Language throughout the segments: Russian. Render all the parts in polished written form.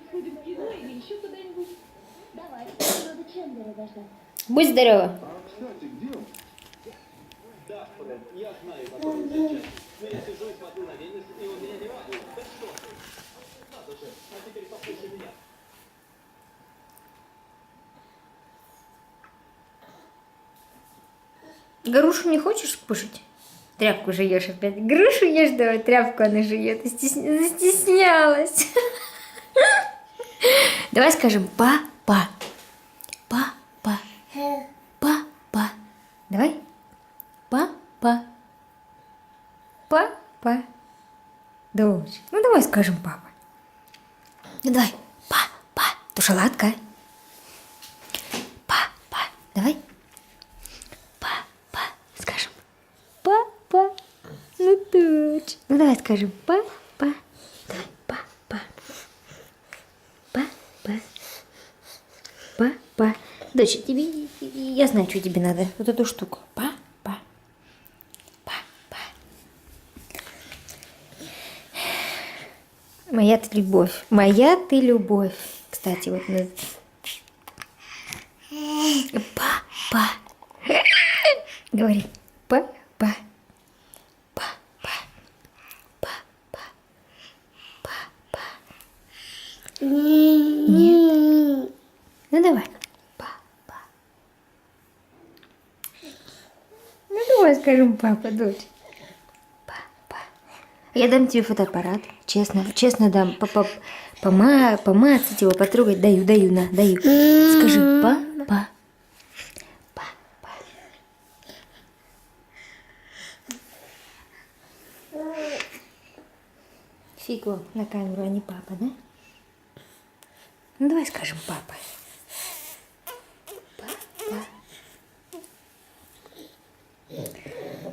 Сходим в кино или еще куда-нибудь? Давай. Надо Чендлера дождаться. Будь здорова. Кстати, где он? Да, Фред, я знаю, который он сейчас. Но я сижу и смотрю на Венус, и он меня не радует. Да что ты? Надо же, а теперь послушай меня. Грушу не хочешь кушать? Тряпку жуешь опять. Грушу ешь, давай, тряпку она жует. Застеснялась. Давай скажем папа. Папа. Папа. Давай. Папа. Папа. Дочь. Ну давай скажем папа. Ну давай. Папа. Ты шоколадка. Папа. Давай. Папа. Скажем. Папа. Ну точно. Ну давай скажем папа. Давай. Папа. Папа. Папа. Дочь, тебе... Я знаю, что тебе надо. Вот эту штуку. Папа. Папа. Моя ты любовь. Моя ты любовь. Кстати, вот... Папа. Говори. Папа. Папа. Папа. Папа. Нет. Ну давай. Папа. Ну давай скажем папа, дочь. Папа. Я дам тебе фотоаппарат. Честно дам. Помацать его, потрогать. Даю, на, даю. Скажи папа. Папа. Фигу на камеру, а не папа, да? Ну давай скажем папа. Папа.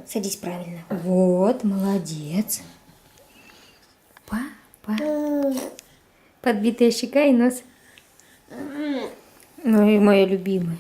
Садись правильно. Вот, молодец. Папа. Подбитая щека и нос. Ну и моя любимая.